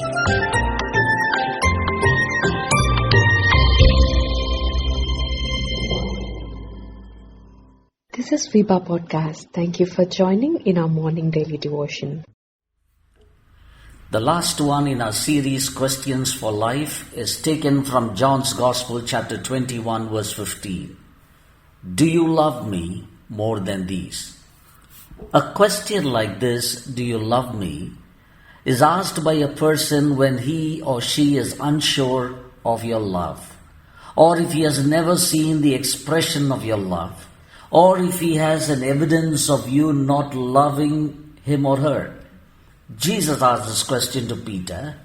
This is Viva Podcast. Thank you for joining in our morning daily devotion. The last one in our series, Questions for Life, is taken from John's Gospel, chapter 21, verse 15. Do you love me more than these? A question like this, do you love me, is asked by a person when he or she is unsure of your love, or if he has never seen the expression of your love, or if he has an evidence of you not loving him or her. Jesus asked this question to Peter,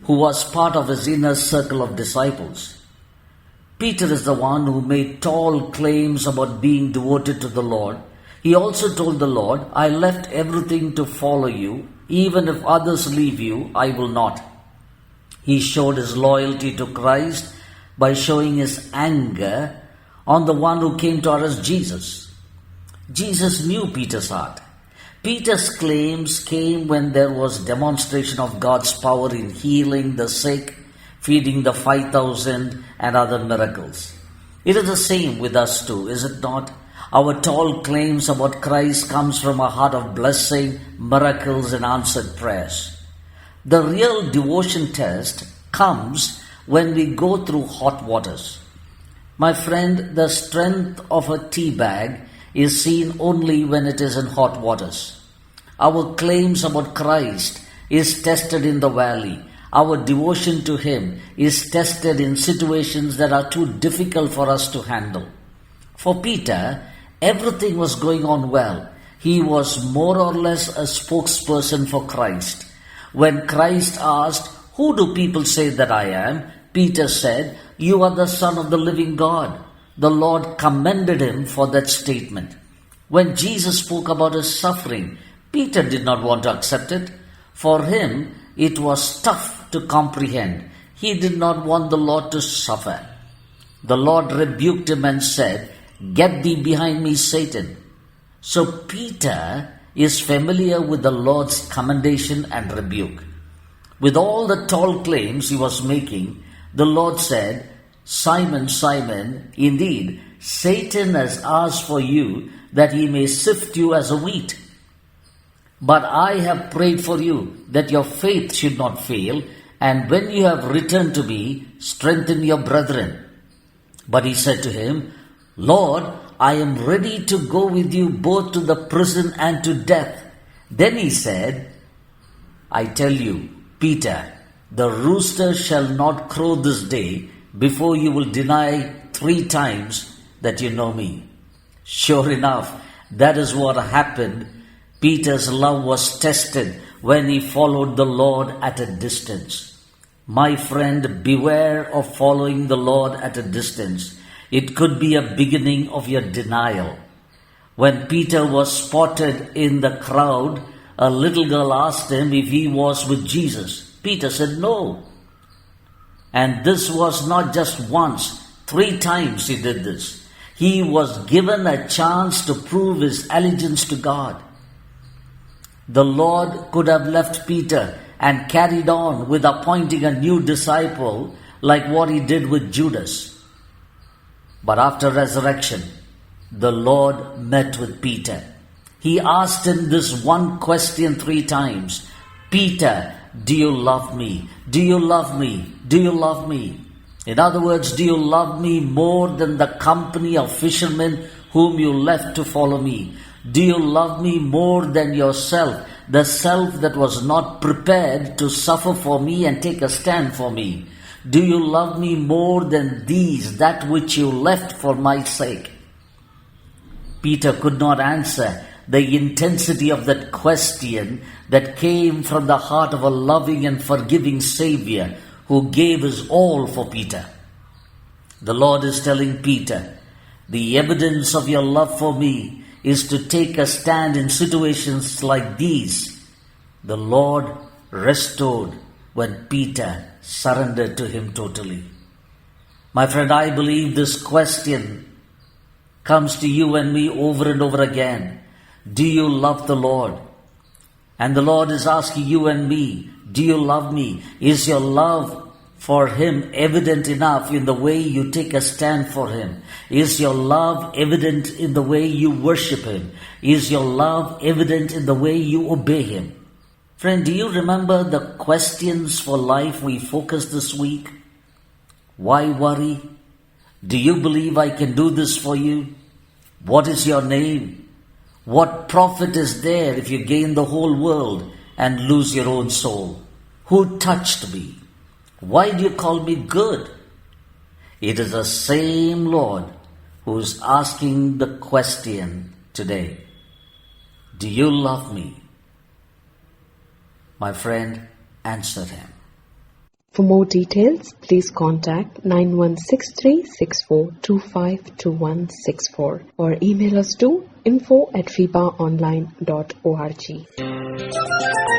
who was part of his inner circle of disciples. Peter is the one who made tall claims about being devoted to the Lord. He also told the Lord, I left everything to follow you. Even if others leave you, I will not. He showed his loyalty to Christ by showing his anger on the one who came to arrest Jesus. Jesus knew Peter's heart. Peter's claims came when there was demonstration of God's power in healing the sick, feeding the 5,000 and other miracles. It is the same with us too, is it not? Our tall claims about Christ comes from a heart of blessing, miracles and answered prayers. The real devotion test comes when we go through hot waters. My friend, the strength of a tea bag is seen only when it is in hot waters. Our claims about Christ is tested in the valley. Our devotion to Him is tested in situations that are too difficult for us to handle. For Peter, everything was going on well. He was more or less a spokesperson for Christ. When Christ asked, who do people say that I am? Peter said, you are the Son of the living God. The Lord commended him for that statement. When Jesus spoke about his suffering, Peter did not want to accept it. For him, it was tough to comprehend. He did not want the Lord to suffer. The Lord rebuked him and said, get thee behind me, Satan. So Peter is familiar with the Lord's commendation and rebuke. With all the tall claims he was making, the Lord said, Simon, Simon, indeed, Satan has asked for you that he may sift you as a wheat. But I have prayed for you that your faith should not fail, and when you have returned to me, strengthen your brethren. But he said to him, Lord, I am ready to go with you both to the prison and to death. Then he said, I tell you, Peter, the rooster shall not crow this day before you will deny 3 times that you know me. Sure enough, that is what happened. Peter's love was tested when he followed the Lord at a distance. My friend, beware of following the Lord at a distance. It could be a beginning of your denial. When Peter was spotted in the crowd, a little girl asked him if he was with Jesus. Peter said no. And this was not just once, 3 times he did this. He was given a chance to prove his allegiance to God. The Lord could have left Peter and carried on with appointing a new disciple like what he did with Judas. But after resurrection, the Lord met with Peter. He asked him this one question 3 times. Peter, do you love me? Do you love me? Do you love me? In other words, do you love me more than the company of fishermen whom you left to follow me? Do you love me more than yourself, the self that was not prepared to suffer for me and take a stand for me? Do you love me more than these, that which you left for my sake? Peter could not answer the intensity of that question that came from the heart of a loving and forgiving Savior who gave his all for Peter. The Lord is telling Peter, the evidence of your love for me is to take a stand in situations like these. The Lord restored when Peter surrendered to him totally. My friend, I believe this question comes to you and me over and over again. Do you love the Lord? And the Lord is asking you and me, Do you love me? Is your love for him evident enough in the way you take a stand for him? Is your love evident in the way you worship him? Is your love evident in the way you obey him? Friend, do you remember the questions for life we focused this week? Why worry? Do you believe I can do this for you? What is your name? What profit is there if you gain the whole world and lose your own soul? Who touched me? Why do you call me good? It is the same Lord who is asking the question today. Do you love me? My friend, answer him. For more details, please contact 916364252164 or email us to info@fibaonline.org.